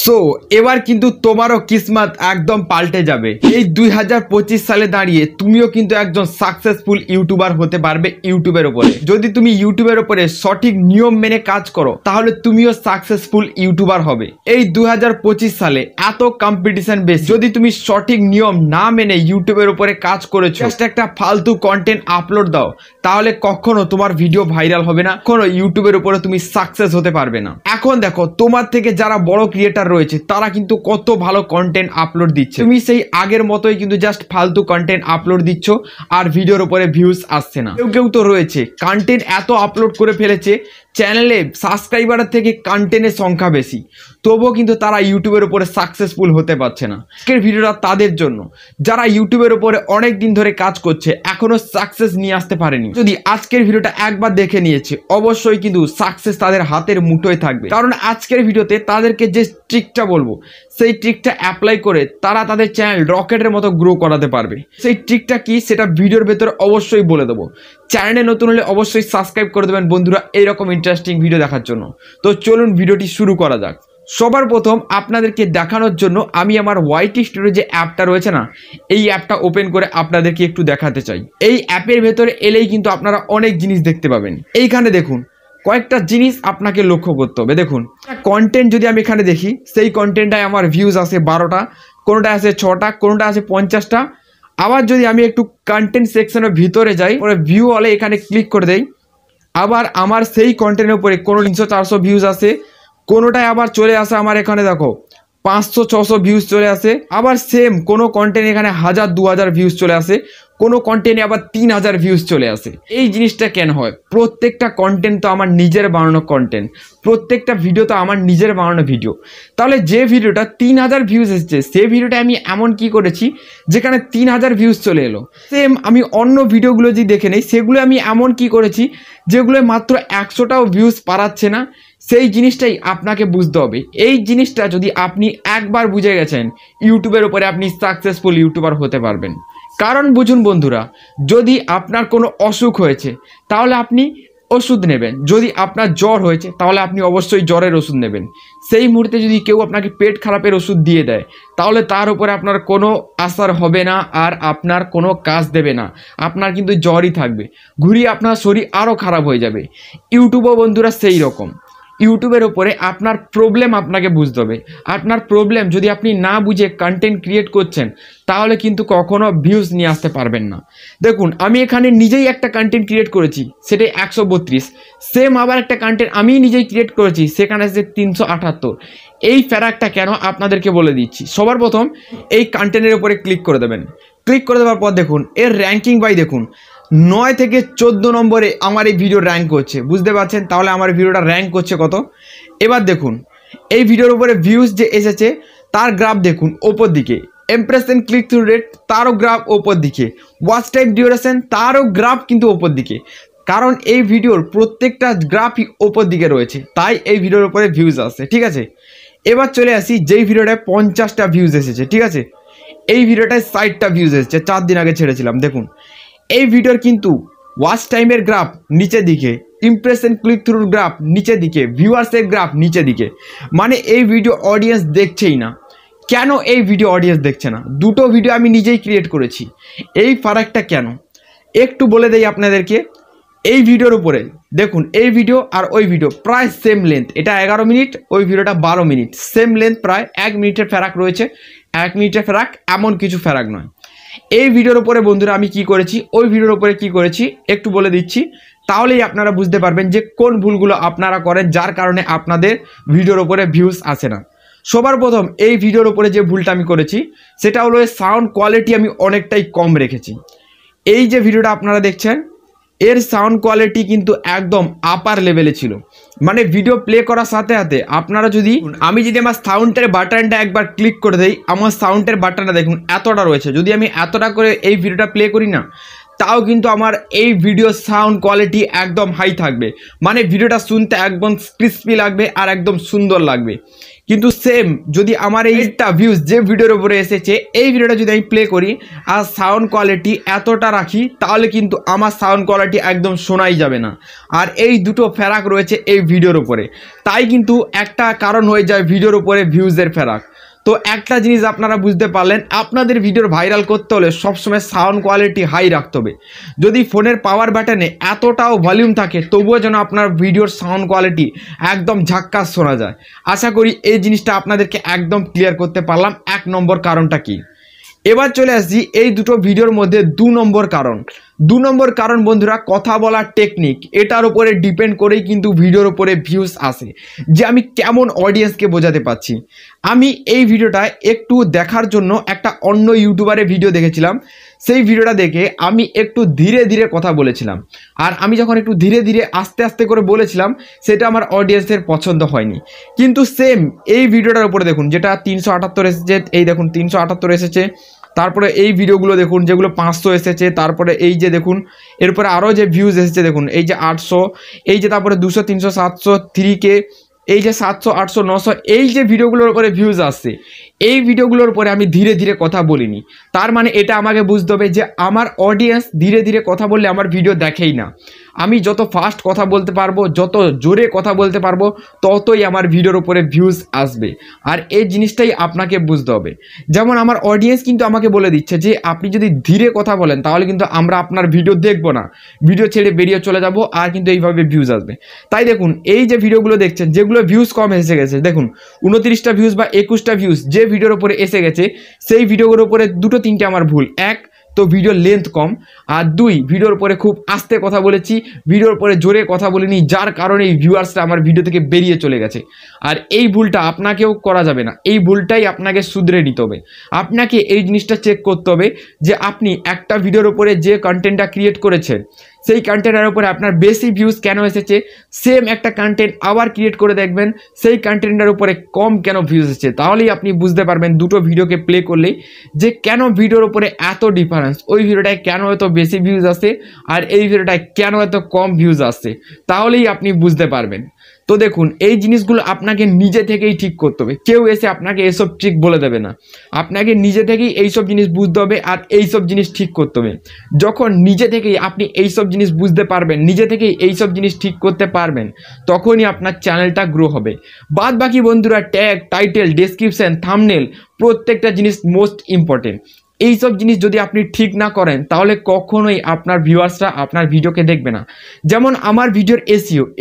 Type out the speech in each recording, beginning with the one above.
So এবার কিন্তু তোমারও কিসমত একদম পাল্টে যাবে। এই 2025 সালে দাঁড়িয়ে তুমিও কিন্তু একজন সাকসেসফুল ইউটিউবার হতে পারবে ইউটিউবের উপরে। যদি তুমি ইউটিউবের উপরে সঠিক নিয়ম মেনে কাজ করো তাহলে তুমিও সাকসেসফুল ইউটিউবার হবে। এই 2025 সালে এত কম্পিটিশন বেশি, যদি তুমি সঠিক নিয়ম না মেনে ইউটিউবের উপরে কাজ করেছো, জাস্ট একটা ফালতু কন্টেন্ট আপলোড দাও, তাহলে কখনো তোমার ভিডিও ভাইরাল হবে না, কখনো ইউটিউবের উপরে তুমি সাকসেস হতে পারবে না। এখন দেখো তোমার থেকে যারা বড় ক্রিয়েটার রয়েছে তারা কিন্তু কত ভালো কন্টেন্ট আপলোড দিচ্ছে, তুমি সেই আগের মতোই কিন্তু জাস্ট ফালতু কন্টেন্ট আপলোড দিচ্ছ আর ভিডিওর উপরে ভিউজ আসছে না। কেউ কেউ তো রয়েছে কন্টেন্ট এত আপলোড করে ফেলেছে, চ্যানেলে সাবস্ক্রাইবারের থেকে কন্টেন্টের সংখ্যা বেশি, তবুও কিন্তু তারা ইউটিউবের উপরে সাকসেসফুল হতে পারছে না। আজকের ভিডিওটা তাদের জন্য যারা ইউটিউবের উপরে অনেক দিন ধরে কাজ করছে এখনো সাকসেস নিয়ে আসতে পারেনি। যদি আজকের ভিডিওটা একবার দেখে নিয়েছে অবশ্যই কিন্তু সাকসেস তাদের হাতের মুঠোয় থাকবে, কারণ আজকের ভিডিওতে তাদেরকে যে ট্রিকটা বলবো সেই ট্রিকটা অ্যাপ্লাই করে তারা তাদের চ্যানেল রকেটের মতো গ্রো করাতে পারবে। সেই ট্রিকটা কি সেটা ভিডিওর ভেতরে অবশ্যই বলে দেবো। চ্যানেলে নতুন হলে অবশ্যই সাবস্ক্রাইব করে দেবেন বন্ধুরা এইরকম ইন্টারেস্টিং ভিডিও দেখার জন্য। তো চলুন ভিডিওটি শুরু করা যাক। সবার প্রথম আপনাদেরকে দেখানোর জন্য আমি আমার ওয়াইটি স্টুডিও যে অ্যাপটা রয়েছে না, এই অ্যাপটা ওপেন করে আপনাদেরকে একটু দেখাতে চাই। এই অ্যাপের ভেতরে এলেই কিন্তু আপনারা অনেক জিনিস দেখতে পাবেন। এইখানে দেখুন কয়েকটা জিনিস আপনাকে লক্ষ্য করতে হবে। দেখুন কন্টেন্ট যদি আমি এখানে দেখি, সেই কন্টেন্টটায় আমার ভিউজ আসে 12টা, কোনোটা আসে 6টা, কোনোটা আসে 50টা। আবার যদি আমি একটু কন্টেন্ট সেকশনের ভিতরে যাই, পরে ভিউ হলে এখানে ক্লিক করে দেই, আবার আমার সেই কন্টেন্টের উপরে কোনো 300-400 ভিউজ আসে, কোনোটায় আবার চলে আসে আমার এখানে দেখো 500-600 ভিউজ চলে আসে। আবার সেম কোনো কন্টেন্ট এখানে 1000-2000 ভিউজ চলে আসে, কোনো কন্টেন্টে আবার 3000 ভিউজ চলে আসে। এই জিনিসটা কেন হয়? প্রত্যেকটা কন্টেন্ট তো আমার নিজের বানানো কন্টেন্ট, প্রত্যেকটা ভিডিও তো আমার নিজের বানানো ভিডিও। তাহলে যে ভিডিওটা 3000 ভিউজ এসেছে সেই ভিডিওটা আমি এমন কি করেছি যেখানে 3000 ভিউজ চলে এলো। সেম আমি অন্য ভিডিওগুলো যদি দেখে নেই সেগুলো আমি এমন কি করেছি যেগুলো মাত্র 100টাও ভিউজ পারাচ্ছে না। সেই জিনিসটাই আপনাকে বুঝতে হবে। এই জিনিসটা যদি আপনি একবার বুঝে গেছেন ইউটিউবের উপরে আপনি সাকসেসফুল ইউটিউবার হতে পারবেন। কারণ বুঝুন বন্ধুরা, যদি আপনার কোনো অসুখ হয়েছে তাহলে আপনি ওষুধ নেবেন, যদি আপনার জ্বর হয়েছে তাহলে আপনি অবশ্যই জ্বরের ওষুধ নেবেন। সেই মুহূর্তে যদি কেউ আপনাকে পেট খারাপের ওষুধ দিয়ে দেয় তাহলে তার উপরে আপনার কোনো আসার হবে না আর আপনার কোনো কাজ দেবে না, আপনার কিন্তু জ্বরই থাকবে, ঘুরিয়ে আপনার শরীর আরও খারাপ হয়ে যাবে। ইউটিউবও বন্ধুরা সেই রকম। ইউটিউবের ওপরে আপনার প্রবলেম আপনাকে বুঝতে হবে। আপনার প্রবলেম যদি আপনি না বুঝে কন্টেন্ট ক্রিয়েট করছেন তাহলে কিন্তু কখনো ভিউজ নিয়ে আসতে পারবেন না। দেখুন আমি এখানে নিজেই একটা কন্টেন্ট ক্রিয়েট করেছি, সেটাই 132। সেম আবার একটা কন্টেন্ট আমি নিজেই ক্রিয়েট করেছি, সেখানে আছে 378। এই ফ্যারাকটা কেন আপনাদেরকে বলে দিচ্ছি। সবার প্রথম এই কন্টেন্টের উপরে ক্লিক করে দেবেন। ক্লিক করে দেওয়ার পর দেখুন এর র্যাঙ্কিং বাই দেখুন 9 থেকে 14 নম্বরে আমার এই ভিডিও র্যাঙ্ক করছে, বুঝতে পারছেন? তাহলে আমার ভিডিওটা র্যাঙ্ক করছে কত। এবার দেখুন এই ভিডিওর উপরে ভিউজ যে এসেছে তার গ্রাফ দেখুন ওপর দিকে, ইমপ্রেশন ক্লিক থ্রু রেট তারও গ্রাফ ওপর দিকে, ওয়াচ টাইম ডিউরেশন তারও গ্রাফ কিন্তু ওপর দিকে, কারণ এই ভিডিওর প্রত্যেকটা গ্রাফই ওপর দিকে রয়েছে, তাই এই ভিডিওর উপরে ভিউজ আসছে। ঠিক আছে, এবার চলে আসি যেই ভিডিওটায় 50টা ভিউজ এসেছে। ঠিক আছে, এই ভিডিওটায় 60টা ভিউজ এসেছে, 4 দিন আগে ছেড়েছিলাম। দেখুন এই ভিডিওর কিন্তু ওয়াচ টাইমের গ্রাফ নিচের দিকে, ইমপ্রেশন ক্লিক থ্রুর গ্রাফ নিচের দিকে, ভিউয়ার্সের গ্রাফ নিচের দিকে, মানে এই ভিডিও অডিয়েন্স দেখছেই না। কেন এই ভিডিও অডিয়েন্স দেখছে না? দুটো ভিডিও আমি নিজেই ক্রিয়েট করেছি, এই ফারাকটা কেন একটু বলে দেই আপনাদেরকে। এই ভিডিওর উপরে দেখুন এই ভিডিও আর ওই ভিডিও প্রায় সেম লেন্থ, এটা 11 মিনিট, ওই ভিডিওটা 12 মিনিট, সেম লেন্থ, প্রায় 1 মিনিটের ফেরাক রয়েছে। 1 মিনিটের ফেরাক, এমন কিছু ফেরাক নয়। এই ভিডিওর উপরে বন্ধুরা আমি কি করেছি, ওই ভিডিওর উপরে কি করেছি একটু বলে দিচ্ছি, তাহলেই আপনারা বুঝতে পারবেন যে কোন ভুলগুলো আপনারা করেন যার কারণে আপনাদের ভিডিওর উপরে ভিউজ আসে না। সবার প্রথম এই ভিডিওর উপরে যে ভুলটা আমি করেছি সেটা হলো সাউন্ড কোয়ালিটি আমি অনেকটাই কম রেখেছি। এই যে ভিডিওটা আপনারা দেখছেন এর সাউন্ড কোয়ালিটি কিন্তু একদম আপার লেভেলে ছিল, মানে ভিডিও প্লে করার সাথে সাথে আপনারা যদি আমি যদি আমার সাউন্ডের বাটনটা একবার ক্লিক করে দেই, আমার সাউন্ডের বাটনটা দেখুন এতটা রয়েছে, যদি আমি এতটা করে এই ভিডিওটা প্লে করি না তাও কিন্তু আমার এই ভিডিও সাউন্ড কোয়ালিটি একদম হাই থাকবে, মানে ভিডিওটা শুনতে একদম ক্রিস্পি লাগবে আর একদম সুন্দর লাগবে। কিন্তু সেম যদি আমার এইটা ভিউজ যে ভিডিওর উপরে এসেছে এই ভিডিওটা যদি আমি প্লে করি আর সাউন্ড কোয়ালিটি এতটা রাখি, তাহলে কিন্তু আমার সাউন্ড কোয়ালিটি একদম শোনাই যাবে না। আর এই দুটো ফেরাক রয়েছে এই ভিডিওর উপরে, তাই কিন্তু একটা কারণ হয়ে যায় ভিডিওর উপরে ভিউজের ফেরাক। তো একটা জিনিস আপনারা বুঝতে পারলেন, আপনাদের ভিডিওর ভাইরাল করতে হলে সবসময় সাউন্ড কোয়ালিটি হাই রাখতে হবে। যদি ফোনের পাওয়ার বাটনে এতটাও ভলিউম থাকে তবুও যেন আপনার ভিডিওর সাউন্ড কোয়ালিটি একদম ঝাক্কাস শোনা যায়। আশা করি এই জিনিসটা আপনাদেরকে একদম ক্লিয়ার করতে পারলাম। 1 নম্বর কারণটা কি। এবার চলে আসছি এই দুটো ভিডিওর মধ্যে 2 নম্বর কারণ। 2 নম্বর কারণ বন্ধুরা, কথা বলার টেকনিক। এটার উপরে ডিপেন্ড করেই কিন্তু ভিডিওর উপরে ভিউজ আসে, যে আমি কেমন অডিয়েন্সকে বোঝাতে পারছি। আমি এই ভিডিওটা একটু দেখার জন্য একটা অন্য ইউটিউবারের ভিডিও দেখেছিলাম। সেই ভিডিওটা দেখে আমি একটু ধীরে ধীরে কথা বলেছিলাম, আর আমি যখন একটু ধীরে ধীরে আস্তে আস্তে করে বলেছিলাম সেটা আমার অডিয়েন্সের পছন্দ হয়নি। কিন্তু সেম এই ভিডিওটার উপরে দেখুন, যেটা 378 এসেছে, এই দেখুন 378 এসেছে। তারপরে এই ভিডিওগুলো দেখুন যেগুলো 500 এসেছে। তারপরে এই যে দেখুন এরপরে আরও যে ভিউজ এসেছে দেখুন, এই যে 800, এই যে তারপরে 200, 300, 700, 3K, এই যে 700, 800, 900, এই যে ভিডিওগুলোর উপরে ভিউজ আসছে, এই ভিডিওগুলোর উপরে আমি ধীরে ধীরে কথা বলিনি। তার মানে এটা আমাকে বুঝতে হবে যে আমার অডিয়েন্স ধীরে ধীরে কথা বললে আমার ভিডিও দেখেই না। আমি যত ফাস্ট কথা বলতে পারবো, যত জোরে কথা বলতে পারবো, ততই আমার ভিডিওর উপরে ভিউজ আসবে। আর এই জিনিসটাই আপনাকে বুঝতে হবে। যেমন আমার অডিয়েন্স কিন্তু আমাকে বলে দিচ্ছে যে আপনি যদি ধীরে কথা বলেন তাহলে কিন্তু আমরা আপনার ভিডিও দেখবো না, ভিডিও ছেড়ে বেরিয়ে চলে যাব, আর কিন্তু এইভাবে ভিউজ আসবে। তাই দেখুন এই যে ভিডিওগুলো দেখছেন যেগুলো ভিউজ কম এসে গেছে, দেখুন 29টা ভিউজ বা 21টা ভিউজ যে ভিডিওর উপরে এসে গেছে, সেই ভিডিওগুলোর উপরে 2-3টে আমার ভুল। 1, তো ভিডিওর লেন্থ কম, আর 2, ভিডিওর পরে খুব আস্তে কথা বলেছি, ভিডিওর পরে জোরে কথা বলিনি, যার কারণে এই ভিউয়ার্সরা আমার ভিডিও থেকে বেরিয়ে চলে গেছে। আর এই ভুলটা আপনাকেও করা যাবে না, এই ভুলটাই আপনাকে শুধরে নিতে হবে। আপনাকে এই জিনিসটা চেক করতে হবে যে আপনি একটা ভিডিওর উপরে যে কন্টেন্টটা ক্রিয়েট করেছেন সেই কন্টেন্টের উপরে আপনার বেশি ভিউজ কেন এসেছে, সেম একটা কন্টেন্ট আবার ক্রিয়েট করে দেখবেন সেই কন্টেন্টের উপরে কম কেন ভিউজ এসেছে। তাহলেই আপনি বুঝতে পারবেন দুটো ভিডিওকে প্লে করলেই যে কেন ভিডিওর উপরে এত ডিফারেন্স, ওই ভিডিওটায় কেন এত বেশি ভিউজ আসে আর এই ভিডিওটায় কেন এত কম ভিউজ আসছে, তাহলেই আপনি বুঝতে পারবেন। তো দেখুন এই জিনিসগুলো আপনাকে নিজে থেকেই ঠিক করতে হবে, কেউ এসে আপনাকে এসব ট্রিক বলে দেবে না। আপনাকে নিজে থেকেই এইসব জিনিস বুঝতে হবে আর এইসব জিনিস ঠিক করতে হবে। যখন নিজে থেকেই আপনি এইসব জিনিস বুঝতে পারবেন, নিজে থেকেই এইসব জিনিস ঠিক করতে পারবেন, তখনই আপনার চ্যানেলটা গ্রো হবে। বাদ বাকি বন্ধুরা ট্যাগ, টাইটেল, ডেসক্রিপশন, থাম্বনেল, প্রত্যেকটা জিনিস মোস্ট ইম্পর্টেন্ট। এইসব জিনিস যদি আপনি ঠিক না করেন তাহলে কখনোই আপনার ভিউয়ার্সরা আপনার ভিডিওকে দেখবে না। যেমন আমার ভিডিওর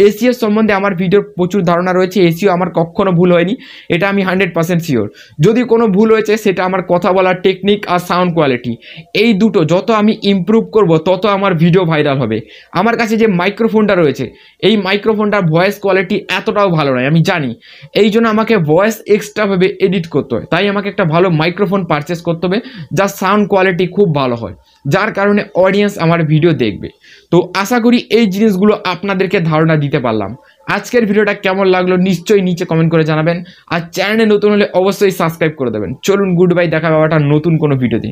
এসইও সম্বন্ধে আমার ভিডিওর প্রচুর ধারণা রয়েছে, এসইও আমার কখনো ভুল হয়নি, এটা আমি 100% শিওর। যদি কোনো ভুল হয়েছে সেটা আমার কথা বলার টেকনিক আর সাউন্ড কোয়ালিটি, এই দুটো যত আমি ইমপ্রুভ করব তত আমার ভিডিও ভাইরাল হবে। আমার কাছে যে মাইক্রোফোনটা রয়েছে এই মাইক্রোফোনটার ভয়েস কোয়ালিটি এতটাও ভালো নয়, আমি জানি। এই জন্য আমাকে ভয়েস এক্সট্রাভাবে এডিট করতে হয়, তাই আমাকে একটা ভালো মাইক্রোফোন পারচেস করতে হবে যার সাউন্ড কোয়ালিটি খুব ভালো হয়, যার কারণে অডিয়েন্স আমার ভিডিও দেখবে। তো আশা করি এই জিনিসগুলো আপনাদেরকে ধারণা দিতে পারলাম। আজকের ভিডিওটা কেমন লাগলো নিশ্চয়ই নিচে কমেন্ট করে জানাবেন, আর চ্যানেলে নতুন হলে অবশ্যই সাবস্ক্রাইব করে দেবেন। চলুন গুড বাই, দেখা পাওয়াটা নতুন কোনো ভিডিওতে।